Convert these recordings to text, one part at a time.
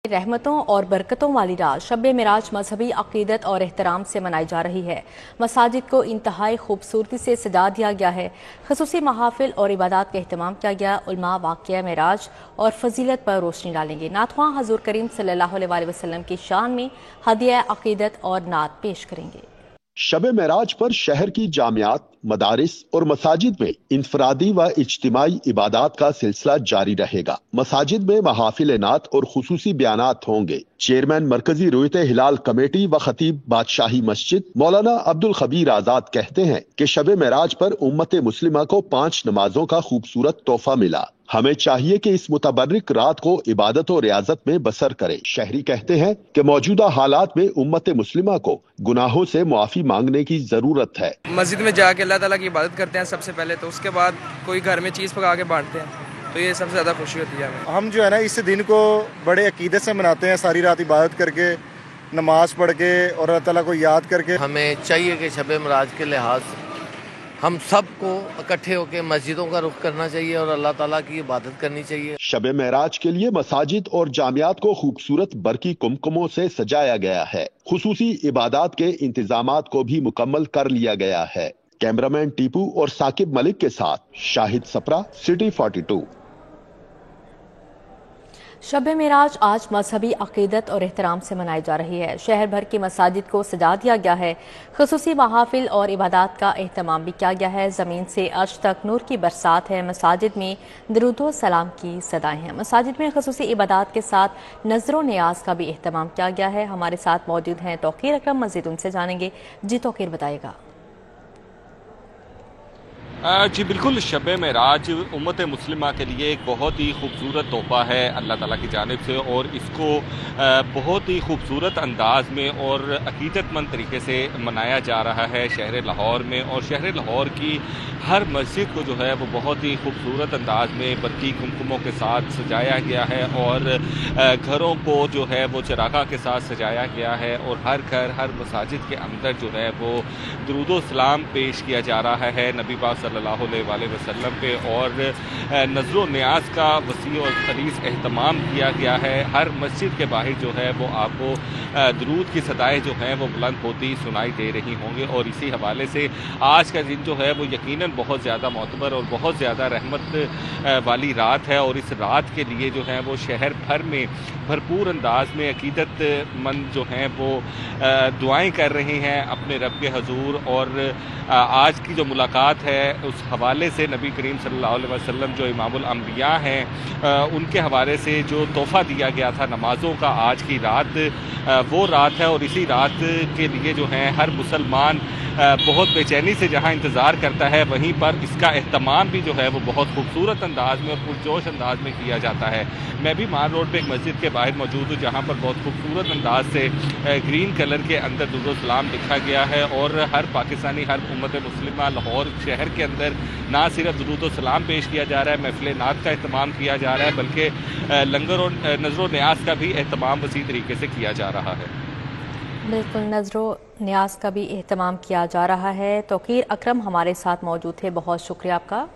रहमतों और बरकतों वाली रात शब मेराज मजहबी अकीदत और एहतराम से मनाई जा रही है। मसाजिद को इंतहाई खूबसूरती से सजा दिया गया है। खसूसी महाफिल और इबादत का अहतमाम किया गया। उलमा वाक़या मेराज और फजीलत पर रोशनी डालेंगे। नातख्वां हजूर करीम सल्लल्लाहु अलैहि वसल्लम की शान में हदिया अकीदत और नात पेश करेंगे। शब मेराज पर शहर की जामियात, मदारिस और मसाजिद में इंफरादी व इज्तिमाई इबादत का सिलसिला जारी रहेगा। मसाजिद में महाफिल नात और खुसूसी बयानात होंगे। चेयरमैन मरकजी रुयत हिलाल कमेटी व खतीब बादशाही मस्जिद मौलाना अब्दुल खबीर आजाद कहते हैं कि शब मेराज पर उम्मत मुस्लिमा को 5 नमाजों का खूबसूरत तोहफा मिला। हमें चाहिए कि इस मुतबर्रिक रात को इबादत और रियाजत में बसर करें। शहरी कहते हैं कि मौजूदा हालात में उम्मत मुस्लिमा को गुनाहों से मुआफी मांगने की जरूरत है। मस्जिद में जाके अल्लाह ताला की इबादत करते हैं सबसे पहले, तो उसके बाद कोई घर में चीज़ पका के बांटते हैं, तो ये सबसे ज़्यादा खुशी होती है हमें। हम जो है ना इस दिन को बड़े अकीदत से मनाते हैं, सारी रात इबादत करके, नमाज पढ़ के और अल्लाह ताला को याद करके। हमें चाहिए कि शब मेराज के लिहाज हम सबको इकट्ठे होकर मस्जिदों का रुख करना चाहिए और अल्लाह ताला की इबादत करनी चाहिए। शब मेराज के लिए मसाजिद और जामियात को खूबसूरत बरकी कुमकुमों से सजाया गया है। खुसूसी इबादत के इंतजामात को भी मुकम्मल कर लिया गया है। कैमरामैन टीपू और साकिब मलिक के साथ शाहिद सपरा, सिटी 42। शब मेराज आज मजहबी अकीदत और एहतराम से मनाई जा रही है। शहर भर की मसाजिद को सजा दिया गया है। खसूसी महाफिल और इबादत का एहतमाम भी किया गया है। ज़मीन से अर्श तक नूर की बरसात है। मसाजिद में दरूद सलाम की सदाएं हैं। मसाजिद में खसूसी इबादत के साथ नजर नियाज का भी एहतमाम किया गया है। हमारे साथ मौजूद हैं तौकीर अकरम, मज़ीद उनसे जानेंगे। जी तौकीर, बताइएगा। जी बिल्कुल, शब मेराज उम्मत मुस्लिमा के लिए एक बहुत ही खूबसूरत तोहफ़ा है अल्लाह ताला की जानिब से, और इसको बहुत ही खूबसूरत अंदाज में और अकीदतमंद तरीके से मनाया जा रहा है शहर लाहौर में। और शहर लाहौर की हर मस्जिद को जो है वो बहुत ही खूबसूरत अंदाज में बरकी कुमकुमों के साथ सजाया गया है और घरों को जो है वो चरागा के साथ सजाया गया है। और हर घर, हर मसाजिद के अंदर जो है वो दुरूद सलाम पेश किया जा रहा है नबी पाक सल्लल्लाहु अलैहि वसल्लम पे, और नज़र न्याज का वसी और खरीस एहतमाम किया गया है। हर मस्जिद के बाहर जो है वो आपको दरूद की सदाएँ जो हैं वो बुलंद होती सुनाई दे रही होंगी। और इसी हवाले से आज का दिन जो है वो यकीनन बहुत ज़्यादा मोतबर और बहुत ज़्यादा रहमत वाली रात है। और इस रात के लिए जो है वो शहर भर में भरपूर अंदाज में अकीदतमंद जो हैं वो दुआएं कर रहे हैं अपने रब के हजूर। और आज की जो मुलाकात है उस हवाले से नबी करीम सल्लल्लाहु अलैहि वसल्लम जो इमामुल अंबिया हैं उनके हवाले से जो तोहफ़ा दिया गया था नमाज़ों का, आज की रात वो रात है। और इसी रात के लिए जो है हर मुसलमान बहुत बेचैनी से जहां इंतज़ार करता है, वहीं पर इसका एहतमाम भी जो है वो बहुत खूबसूरत अंदाज में और पुरजोश अंदाज में किया जाता है। मैं भी मान रोड पे एक मस्जिद के बाहर मौजूद हूँ जहां पर बहुत खूबसूरत अंदाज से ग्रीन कलर के अंदर दुरूद सलाम लिखा गया है। और हर पाकिस्तानी, हर उम्मत मुस्लिमा लाहौर शहर के अंदर ना सिर्फ दुरूद सलाम पेश किया जा रहा है, महफिल नात का एहतमाम किया जा रहा है, बल्कि लंगर और नजर न्याज का भी एहतमाम वसी तरीके से किया जा रहा है। बिल्कुल, नजर न्याज का भी एहतमाम किया जा रहा है। तौकीर अकरम हमारे साथ मौजूद थे, बहुत शुक्रिया आपका।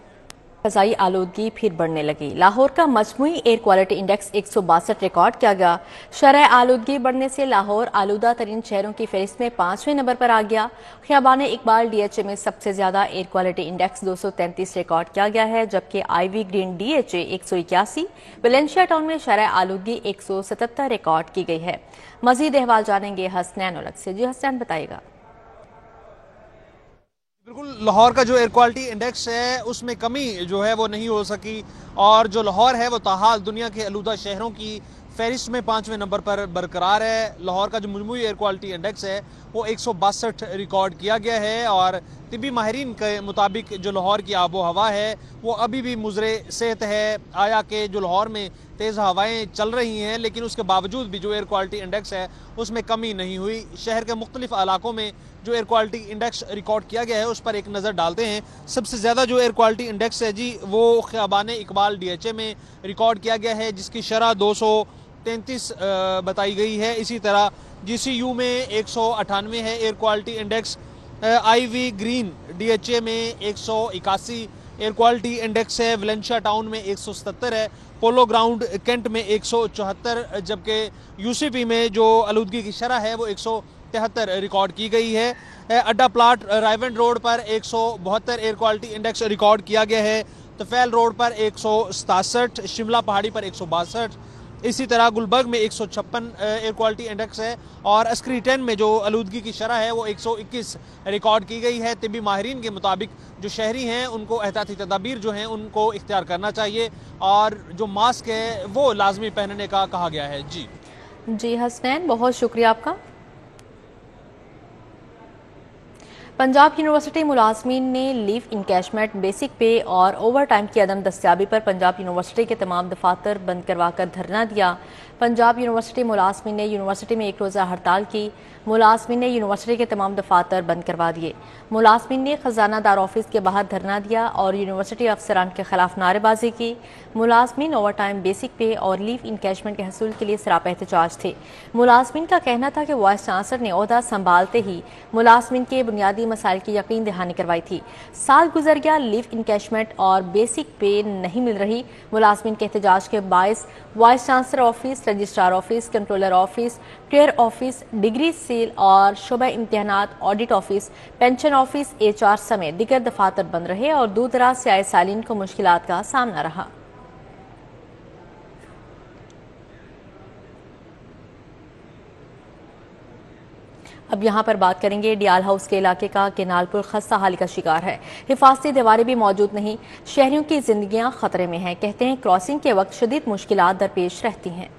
फ़ज़ाई आलूदगी फिर बढ़ने लगी। लाहौर का मजमूई एयर क्वालिटी इंडेक्स 162 रिकॉर्ड किया गया। शरह आलूदगी बढ़ने से लाहौर आलूदा तरीन शहरों की फहरिस्त में 5वें नंबर पर आ गया। खियाबान इकबाल DHA में सबसे ज्यादा एयर क्वालिटी इंडेक्स 233 रिकॉर्ड किया गया है, जबकि ivy green DHA 181, Valencia town में शरह आलूदगी 177 रिकॉर्ड की गई है। मजीद अहवाल जानेंगे हसनैन उलग से। जी हसनैन, बताइएगा। बिल्कुल, लाहौर का जो एयर क्वालिटी इंडेक्स है उसमें कमी जो है वो नहीं हो सकी, और जो लाहौर है वो ताहाल दुनिया के आलूदा शहरों की फहरिस्त में 5वें नंबर पर बरकरार है। लाहौर का जो मजमूई एयर क्वालिटी इंडेक्स है वो 162 रिकॉर्ड किया गया है। और तिब्बी माहिरीन के मुताबिक जो लाहौर की आबो हवा है वो अभी भी मुज़रे सेहत है। आया कि जो लाहौर में तेज़ हवाएं चल रही हैं, लेकिन उसके बावजूद भी जो एयर क्वालिटी इंडेक्स है उसमें कमी नहीं हुई। शहर के मुख्तलिफ इलाकों में जो एयर क्वालिटी इंडेक्स रिकॉर्ड किया गया है उस पर एक नज़र डालते हैं। सबसे ज़्यादा जो एयर क्वालिटी इंडेक्स है जी वो खियाबान इकबाल DHA में रिकॉर्ड किया गया है, जिसकी शरह 233 बताई गई है। इसी तरह GCU में 198 है air quality index. IV green DHA में 181 एयर क्वालिटी इंडेक्स है। वेलेंशिया टाउन में 177 है। पोलो ग्राउंड कैंट में 174, जबकि यूसीपी में जो आलूदगी की शरह है वो 173 रिकॉर्ड की गई है। अड्डा प्लाट रायवेंड रोड पर 172 एयर क्वालिटी इंडेक्स रिकॉर्ड किया गया है। तफैल रोड पर 167, शिमला पहाड़ी पर 162, इसी तरह गुलबर्ग में 156 एयर क्वालिटी इंडेक्स है और अस्करी 10 में जो आलूदगी की शरह है वो 121 रिकॉर्ड की गई है। तिब्बी माहिरीन के मुताबिक जो शहरी हैं उनको एहतियाती तदाबीर जो हैं उनको इख्तियार करना चाहिए और जो मास्क है वो लाजमी पहनने का कहा गया है। जी हसनैन, बहुत शुक्रिया आपका। पंजाब यूनिवर्सिटी मुलाजमीन ने लीव इनकैशमेंट, बेसिक पे और ओवर टाइम की अदम दस्तियाबी पर पंजाब यूनिवर्सिटी के तमाम दफातर बंद करवा कर धरना दिया। पंजाब यूनिवर्सिटी मुलाजमीन ने यूनिवर्सिटी में एक रोज़ा हड़ताल की। मुलाजमीन ने यूनिवर्सिटी के तमाम दफातर बंद करवा दिए। मुलाजमीन ने खजानादार ऑफिस के बाहर धरना दिया और यूनिवर्सिटी अफसरान के खिलाफ नारेबाजी की। मुलाजमीन ओवर टाइम, बेसिक पे और लीव इनकैशमेंट के हसूल के लिए सरापा एहतजाज थे। मुलाजमीन का कहना था कि वाइस चांसलर ने ओहदा संभालते ही मुलाजमीन के बुनियादी मसाइल की यकीन दहानी करवाई थी। साल गुजर गया, लीव इनकैशमेंट और बेसिक पे नहीं मिल रही। मुलाजमीन के एहतजाज के बायस vice chancellor office, registrar office, controller office, टेयर ऑफिस, डिग्री सील और शोबा इम्तिहानात, audit office, pension office, HR समेत दीगर दफातर बंद रहे और दूर दराज से आए सालीन को मुश्किलात का सामना रहा। अब यहाँ पर बात करेंगे डियाल हाउस के इलाके का। केनाल पुल खस्ता हाली का शिकार है, हिफाजती दीवारें भी मौजूद नहीं, शहरियों की जिंदगियां खतरे में हैं। कहते हैं क्रॉसिंग के वक्त शदीद मुश्किलात दरपेश रहती हैं।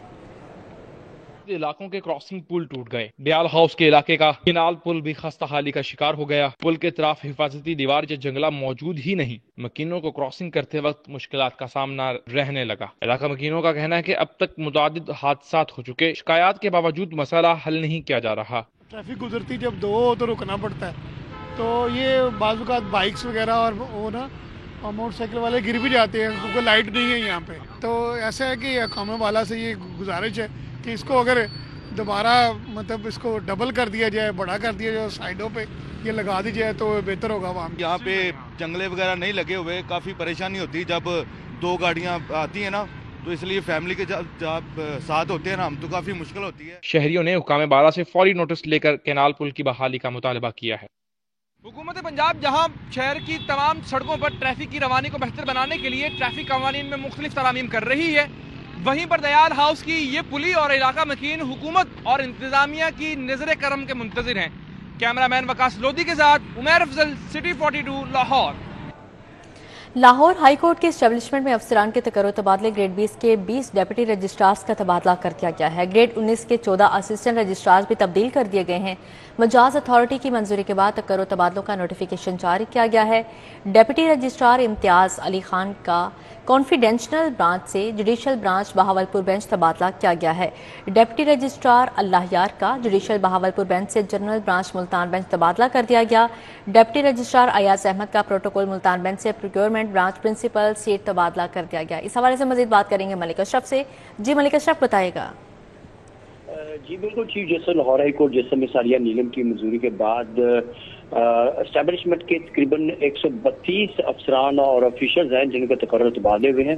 इलाकों के क्रॉसिंग पुल टूट गए। डियाल हाउस के इलाके का केनाल पुल भी खस्ता हाली का शिकार हो गया। पुल के तरफ हिफाजती दीवार या जंगला मौजूद ही नहीं, मकीनों को क्रॉसिंग करते वक्त मुश्किलात का सामना रहने लगा। इलाका मकीनों का कहना है कि अब तक मुतादिद हादसात हो चुके, शिकायत के बावजूद मसला हल नहीं किया जा रहा। ट्रैफिक गुजरती जब दो हो तो रुकना पड़ता है, तो ये बाज़ बाइक्स वगैरह और वो ना और मोटरसाइकिल वाले गिर भी जाते हैं क्योंकि लाइट नहीं है यहाँ पे। तो ऐसा है कि अकाम वाला से ये गुजारिश है कि इसको अगर दोबारा मतलब इसको डबल कर दिया जाए, बड़ा कर दिया जाए, साइडों पे ये लगा दी जाए तो बेहतर होगा। वहाँ यहाँ पे जंगले वगैरह नहीं लगे हुए, काफ़ी परेशानी होती जब दो गाड़ियाँ आती हैं ना, तो इसलिए फैमिली के जब साथ होते हैं ना हम, तो काफी मुश्किल होती है। शहरियों ने हुकाम बाला से फौरी नोटिस लेकर केनाल पुल की बहाली का मुतालबा किया है। हुकूमत पंजाब जहां शहर की तमाम सड़कों पर ट्रैफिक की रवानी को बेहतर बनाने के लिए ट्रैफिक कवानीन में मुख्तलिफ तरामीम कर रही है, वहीं पर दयाल हाउस की ये पुली और इलाका मकीन हुकूमत और इंतजामिया की नजर करम के मुंतजिर हैं। कैमरामैन वकास लोधी के साथ Umair Afzal, city 42, Lahore. Lahore high court के एस्टेब्लिशमेंट में अफसरान के तकर्रो तबादले। ग्रेड 20 के 20 डेप्यूटी रजिस्ट्रार्स का तबादला कर दिया गया है। ग्रेड 19 के 14 असिस्टेंट रजिस्ट्रार्स भी तब्दील कर दिए गए हैं। मजाज अथॉरिटी की मंजूरी के बाद तकर्रो तबादलों का नोटिफिकेशन जारी किया गया है। डेप्यूटी रजिस्ट्रार इम्तियाज अली खान का कॉन्फिडेंशियल ब्रांच से जुडिशल ब्रांच बहावलपुर बेंच तबादला किया गया है। डेप्यूटी रजिस्ट्रार अल्लाह यार का जुडिशल बहावलपुर बेंच से जनरल ब्रांच मुल्तान बेंच तबादला कर दिया गया। डेप्यूटी रजिस्ट्रार अयाज अहमद का प्रोटोकॉल मुल्तान बेंच से प्रोक्योरमेंट ब्रांच प्रिंसिपल सीट तबादला कर दिया गया। इस हवाले से मजीद बात करेंगे मलिक अशरफ से। जी मलिक अशरफ, बताएगा। जी बिल्कुल, chief justice Lahore high court justice मिसारिया नीलम की मंजूरी के बाद एस्टेब्लिशमेंट के तकरीबन 132 अफसरान और ऑफिशियल्स हैं जिनके तकर्रुर तबादले हुए हैं,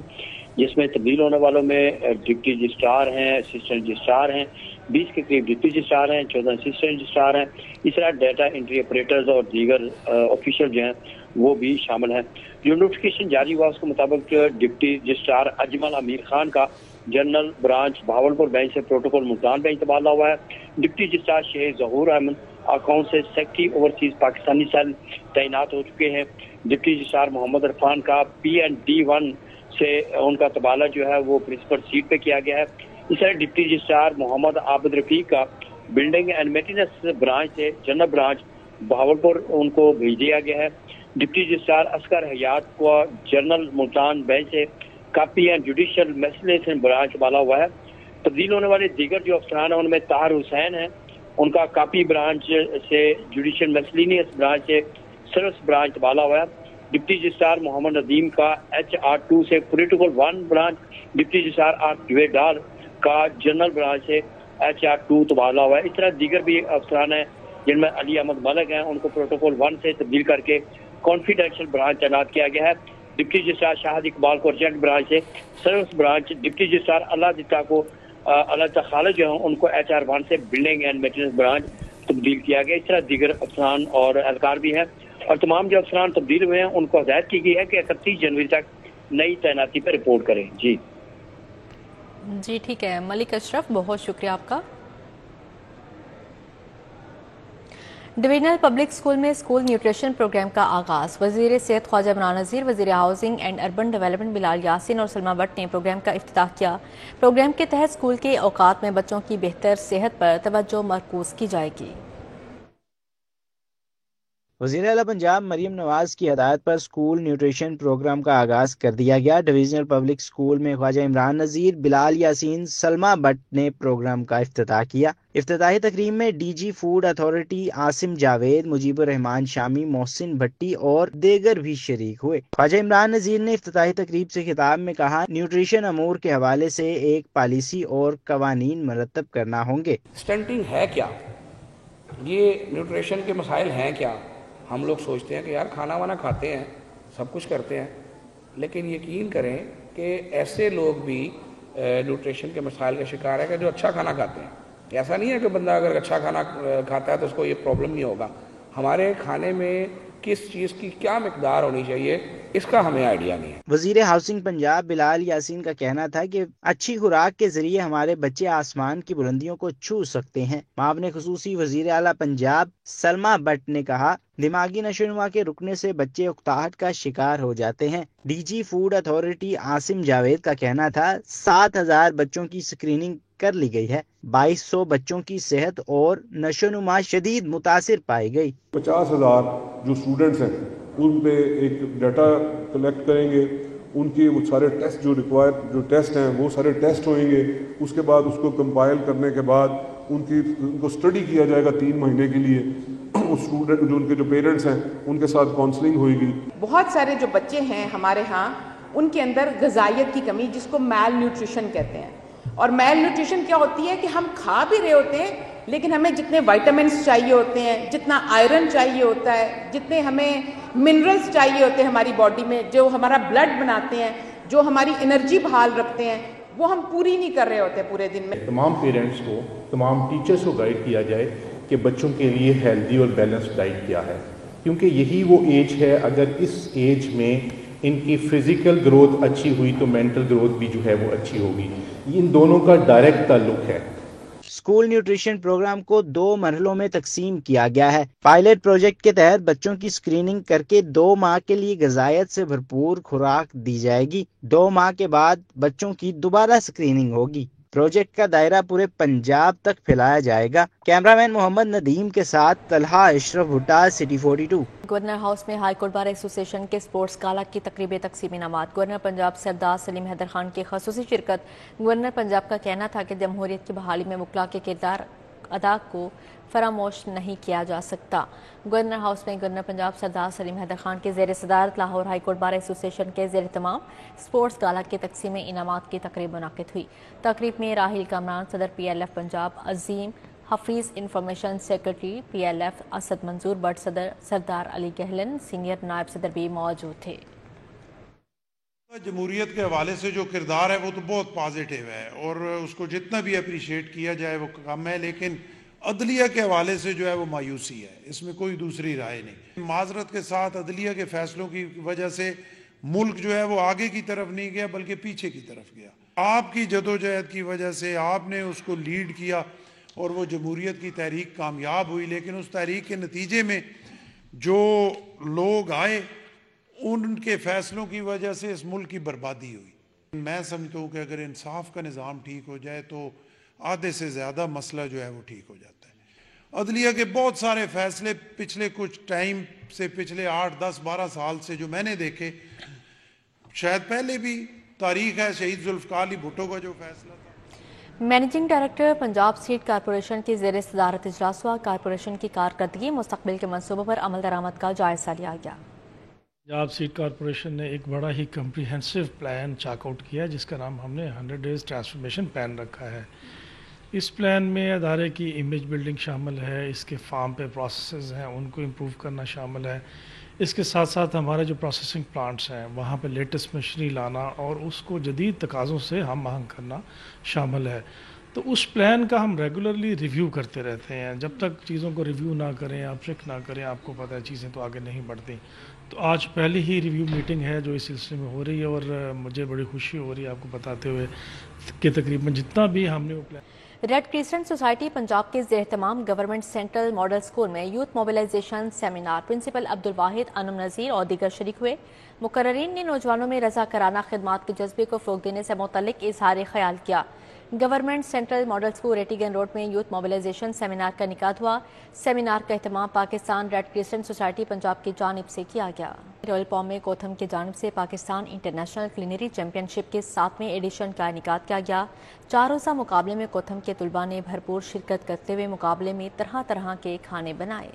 जिसमें तब्दील होने वालों में डिप्टी रजिस्ट्रार हैं, असिस्टेंट रजिस्ट्रार हैं, 20 के करीब डिप्टी रजिस्ट्रार हैं, 14 असिस्टेंट रजिस्ट्रार हैं। इस तरह डाटा एंट्री ऑपरेटर्स और दीगर ऑफिशियल जो हैं वो भी शामिल हैं। जो नोटिफिकेशन जारी हुआ उसके मुताबिक डिप्टी रजिस्ट्रार अजमल अमीर खान का जनरल ब्रांच भावलपुर बेंच से प्रोटोकॉल मुल्तान बेंच तबादला हुआ है। डिप्टी रजिस्ट्रार शेख जहूर अहमद अकाउंट से सेक्रेटरी ओवरसीज पाकिस्तानी सेल तैनात हो चुके हैं। डिप्टी रजिस्ट्रार मोहम्मद इरफान का P&D1 से उनका तबादला जो है वो प्रिंसिपल सीट पे किया गया है। इस तरह डिप्टी रजिस्ट्रार मोहम्मद आबिद रफीक का बिल्डिंग एंड मेंटेनेंस ब्रांच से जनरल ब्रांच भावलपुर उनको भेज दिया गया है। डिप्टी रजिस्ट्रार असगर हयात को जनरल मुल्तान बेंच से कापी एंड जुडिशल मैसलेशन ब्रांच वाला हुआ है। तब्दील होने वाले दीगर जो अफसरान हैं उनमें ताहिर हुसैन है, उनका कापी ब्रांच से जुडिशल मैसलिनियस ब्रांच से सर्विस ब्रांच तबादला हुआ है। डिप्टी रजिस्ट्रार मोहम्मद नदीम का HR2 से protocol 1 branch, deputy registrar R Dar का जनरल ब्रांच से HR2 तबादला हुआ है। इस तरह दीगर भी अफसरान हैं जिनमें अली अहमद मलिक हैं, उनको प्रोटोकॉल 1 से तब्दील करके कॉन्फिडेंशियल ब्रांच तैनात किया गया है। डिप्टी रजिस्ट्रार शाहद इकबाल को अर्जेंट ब्रांच से सर्विस ब्रांच, डिप्टी रजिस्ट्रार अल्लाह दिता को अल्लाह खालिद जो हैं उनको HR1 से बिल्डिंग एंड मेंटेनेंस ब्रांच तब्दील किया गया। इस तरह दीगर अफसरान और एहलकार भी हैं और तमाम जो अफसरान तब्दील हुए हैं उनको हदायत की गई है कि 31 जनवरी तक नई तैनाती पर रिपोर्ट करें। जी ठीक है मलिक अशरफ, बहुत शुक्रिया आपका। डिवीजनल पब्लिक स्कूल में स्कूल न्यूट्रिशन प्रोग्राम का आगाज। वजीर सेहत ख्वाजा इमरान नज़ीर, वजीर housing and urban development Bilal Yasin और सलमा भट्ट ने प्रोग्राम का इफ्तिताह किया। प्रोग्राम के तहत स्कूल के औकात में बच्चों की बेहतर सेहत पर तवज्जो मरकूज की जाएगी। वज़ीर आला पंजाब मरीम नवाज की हदायत पर स्कूल न्यूट्रिशन प्रोग्राम का आगाज कर दिया गया। डिवीजनल पब्लिक स्कूल में ख्वाजा इमरान नज़ीर, बिलाल यासीन, सलमा भट्ट ने प्रोग्राम का इफ्तिताह किया। इफ्तिताही तकरीब में DG food authority Asim Javed, Mujibur Rehman Shami, Mohsin Bhatti और दीगर भी शरीक हुए। ख्वाजा इमरान नज़ीर ने इफ्तिताही तकरीब से खिताब में कहा, न्यूट्रिशन अमूर के हवाले से एक पॉलिसी और कवानीन मरतब करना होंगे। स्टंटिंग है क्या, ये न्यूट्रिशन के मसाइल हैं क्या? हम लोग सोचते हैं कि यार खाना वाना खाते हैं, सब कुछ करते हैं, लेकिन यकीन करें कि ऐसे लोग भी न्यूट्रिशन के मसाइल का शिकार है कि जो अच्छा खाना खाते हैं। ऐसा नहीं है कि बंदा अगर अच्छा खाना खाता है तो उसको ये प्रॉब्लम नहीं होगा। हमारे खाने में किस चीज़ की क्या मिकदार होनी चाहिए इसका हमें आइडिया नहीं है। वजीर हाउसिंग पंजाब बिलाल यासीन का कहना था कि अच्छी खुराक के जरिए हमारे बच्चे आसमान की बुलंदियों को छू सकते हैं। मामले खुसूसी वजीर आला पंजाब सलमा भट्ट ने कहा, दिमागी नशोनुमा के रुकने से बच्चे उकताहट का शिकार हो जाते हैं। DG food authority Asim Javed का कहना था, 7000 बच्चों की स्क्रीनिंग कर ली गई है। 2200 बच्चों की सेहत और नशोनुमा शदीद मुतासिर पाई गई। 50,000 जो स्टूडेंट्स हैं उन पे एक डाटा कलेक्ट करेंगे, उनके वो सारे टेस्ट जो जो टेस्ट हैं वो सारे टेस्ट होंगे। उसके बाद उसको कंपाइल करने के बाद उनको स्टडी किया जाएगा 3 महीने के लिए। स्टूडेंट जो उनके जो पेरेंट्स हैं उनके साथ काउंसलिंग होगी। बहुत सारे जो बच्चे हैं हमारे यहाँ उनके अंदर ग़िज़ाइयत की कमी, जिसको मैल न्यूट्रिशन कहते हैं। और मैल न्यूट्रिशन क्या होती है कि हम खा भी रहे होते हैं लेकिन हमें जितने विटामिन्स चाहिए होते हैं, जितना आयरन चाहिए होता है, जितने हमें मिनरल्स चाहिए होते हैं हमारी बॉडी में, जो हमारा ब्लड बनाते हैं, जो हमारी एनर्जी बहाल रखते हैं, वो हम पूरी नहीं कर रहे होते पूरे दिन में। तमाम पेरेंट्स को, तमाम टीचर्स को गाइड किया जाए कि बच्चों के लिए हेल्दी और बैलेंस्ड डाइट क्या है, क्योंकि यही वो एज है, अगर इस एज में इनकी फिजिकल ग्रोथ अच्छी हुई तो मेंटल ग्रोथ भी जो है वो अच्छी होगी। इन दोनों का डायरेक्ट ताल्लुक है। स्कूल न्यूट्रिशन प्रोग्राम को 2 मरहलों में तकसीम किया गया है। पायलट प्रोजेक्ट के तहत बच्चों की स्क्रीनिंग करके 2 माह के लिए ग़िज़ायत से भरपूर खुराक दी जाएगी। 2 माह के बाद बच्चों की दोबारा स्क्रीनिंग होगी। प्रोजेक्ट का दायरा पूरे पंजाब तक फैलाया जाएगा। कैमरामैन मोहम्मद नदीम के साथ तलहा अशरफ भुट्टा, सिटी 42। गवर्नर हाउस में हाई कोर्ट बार एसोसिएशन के स्पोर्ट्स गाला की तकरीब तकसीम इनामात। गवर्नर पंजाब सरदार सलीम हैदर खान की खसूसी शिरकत। गवर्नर पंजाब का कहना था कि जमहूरियत की बहाली में वकला के किरदार अदा को फरामोश नहीं किया जा सकता। गवर्नर हाउस में गवर्नर पंजाब सरदार सलीम हैदर खान के ज़ेर सदारत Lahore high court bar association के ज़ेर तमाम स्पोर्ट्स गाला की तकसीम इनामात की तकरीब मुनाकिद हुई। तकरीब में राहिल कामरान, सदर PLF Punjab, Azeem Hafeez, information secretary PLF Asad Manzoor Bhatt, सदर सरदार अली गहलन, सीनियर नायब सदर भी मौजूद थे। जमहूरियत के हवाले से जो किरदार है वो तो बहुत पॉजिटिव है और उसको जितना भी अप्रिशिएट किया जाए वो कम है, लेकिन अदलिया के हवाले से जो है वो मायूसी है, इसमें कोई दूसरी राय नहीं। माजरत के साथ अदलिया के फैसलों की वजह से मुल्क जो है वो आगे की तरफ नहीं गया बल्कि पीछे की तरफ गया। आपकी जदोजहद की वजह से आपने उसको लीड किया और वो जमहूरियत की तहरीक कामयाब हुई, लेकिन उस तहरीक के नतीजे में जो लोग आए उनके फैसलों की वजह से इस मुल्क की बर्बादी हुई। मैं समझता हूँ कि अगर इंसाफ का निज़ाम ठीक हो जाए तो आधे से ज़्यादा मसला जो है वो ठीक हो जाता है। अदलिया के बहुत सारे फैसले पिछले कुछ टाइम से, पिछले 8, 10, 12 साल से जो मैंने देखे, शायद पहले भी तारीख है शहीद जुल्फ़िकार अली भुट्टो का जो फैसला था। Managing director Punjab state corporation की ज़ेर सदारत इजलास हुआ। कारपोरेशन की कारकर्दगी, मुस्तकबिल के मंसूबों पर अमल दरामद का जायजा लिया गया। पंजाब सीड कॉरपोरेशन ने एक बड़ा ही कम्प्रीहेंसिव प्लान चाकआउट किया जिसका नाम हमने 100 डेज़ ट्रांसफॉर्मेशन प्लान रखा है। इस प्लान में अदारे की इमेज बिल्डिंग शामिल है, इसके फार्म पे प्रोसेसेस हैं उनको इम्प्रूव करना शामिल है, اس کے ساتھ ساتھ ہمارے جو پروسیسنگ پلانٹس ہیں وہاں پہ لیٹسٹ مشینری لانا اور اس کو جدید تقاضوں سے ہم آہنگ کرنا شامل ہے. تو اس پلان کا ہم ریگولرلی ریویو کرتے رہتے ہیں. جب تک چیزوں کو ریویو نہ کریں، آپ چیک نہ کریں، آپ کو پتہ ہے چیزیں تو آگے نہیں بڑھتی. تو آج پہلی ہی ریویو میٹنگ ہے جو اس سلسلے میں ہو رہی ہے، اور مجھے بڑی خوشی ہو رہی ہے آپ کو بتاتے ہوئے کہ تقریباً جتنا بھی ہم نے وہ plan. Red crescent society Punjab کے زیر اہتمام گورنمنٹ سینٹرل ماڈل اسکول میں youth mobilization seminar principal Abdul Wahid Anam Nazir اور دیگر شریک ہوئے. مقررین نے نوجوانوں میں رضاکارانہ خدمات کے جذبے کو فروغ دینے سے متعلق اظہار خیال کیا. Government central model school Rattigan road میں یوتھ موبلائزیشن سیمینار کا انعقاد ہوا. سیمینار کا اہتمام Pakistan red crescent society Punjab کی جانب سے کیا گیا. رائل پام میں کوتھم کی جانب سے پاکستان انٹرنیشنل کلینری چیمپئن شپ کے 7ویں ایڈیشن کا انعقاد کیا گیا. 4 روزہ مقابلے میں کوتھم کے طلباء نے بھرپور شرکت کرتے ہوئے مقابلے میں طرح طرح کے کھانے بنائے.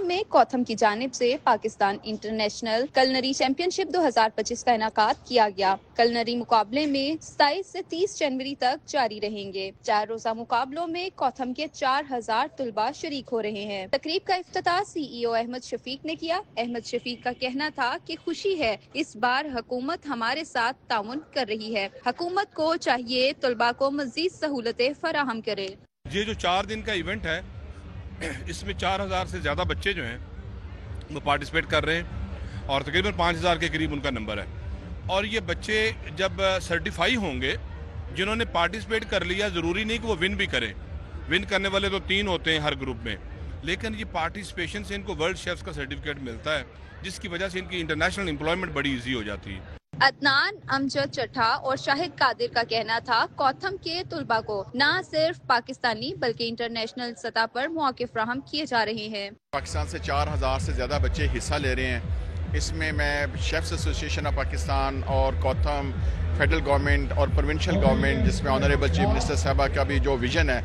میں کوتھم کی جانب سے پاکستان انٹرنیشنل کلنری چیمپئن شپ 2025 کا انعقاد کیا گیا. کلنری مقابلے میں 27 سے 30 جنوری تک جاری رہیں گے. 4 روزہ مقابلوں میں کوتھم کے 4000 طلباء شریک ہو رہے ہیں. تقریب کا افتتاح CEO احمد شفیق نے کیا. احمد شفیق کا کہنا تھا کہ خوشی ہے اس بار حکومت ہمارے ساتھ تعاون کر رہی ہے. حکومت کو چاہیے طلباء کو مزید سہولتیں فراہم کرے. یہ جو 4 دن کا ایونٹ ہے اس میں 4000 سے زیادہ بچے جو ہیں وہ پارٹیسپیٹ کر رہے ہیں اور تقریباً 5000 کے قریب ان کا نمبر ہے. اور یہ بچے جب سرٹیفائی ہوں گے جنہوں نے پارٹیسپیٹ کر لیا، ضروری نہیں کہ وہ ون بھی کریں. ون کرنے والے تو 3 ہوتے ہیں ہر گروپ میں، لیکن یہ پارٹیسپیشن سے ان کو ورلڈ شیفز کا سرٹیفکیٹ ملتا ہے جس کی وجہ سے ان کی انٹرنیشنل امپلائمنٹ بڑی ایزی ہو جاتی ہے. عدنان امجد چٹھا اور شاہد قادر کا کہنا تھا کوتھم کے طلباء کو نہ صرف پاکستانی بلکہ انٹرنیشنل سطح پر مواقع فراہم کیے جا رہے ہیں. پاکستان سے 4000 سے زیادہ بچے حصہ لے رہے ہیں. اس میں شیفز ایسوسیشن آف پاکستان اور کوتھم فیڈرل گورنمنٹ اور پروونشل گورنمنٹ جس میں آنریبل چیف منسٹر صاحبہ کا بھی جو ویژن ہے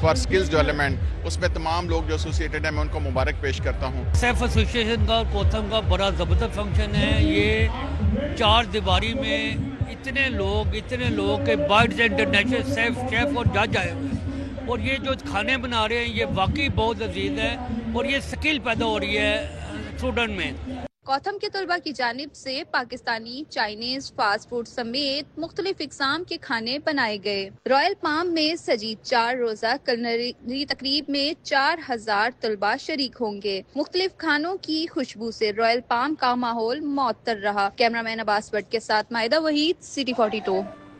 فار سکلز ڈیولپمنٹ، اس میں تمام لوگ جو ایسوسیٹڈ ہیں میں ان کو مبارک پیش کرتا ہوں. سیف ایسوسیشن کا اور کوتھم کا بڑا زبردست فنکشن ہے. یہ 4 دیواری میں اتنے لوگ کہ باہر سے انٹرنیشنل شیف اور جج آئے ہوئے ہیں، اور یہ جو کھانے بنا رہے ہیں یہ واقعی بہت لذیذ ہے اور یہ سکل پیدا ہو رہی ہے اسٹوڈنٹ میں. کوتھم کے طلباء کی جانب سے پاکستانی، چائنیز، فاسٹ فوڈ سمیت مختلف اقسام کے کھانے بنائے گئے. رائل پام میں سجی 4 روزہ کلنری تقریب میں 4000 طلباء شریک ہوں گے. مختلف کھانوں کی خوشبو سے رائل پام کا ماحول معطر رہا. کیمرہ مین عباس بٹ کے ساتھ مائدہ وحید، City 42.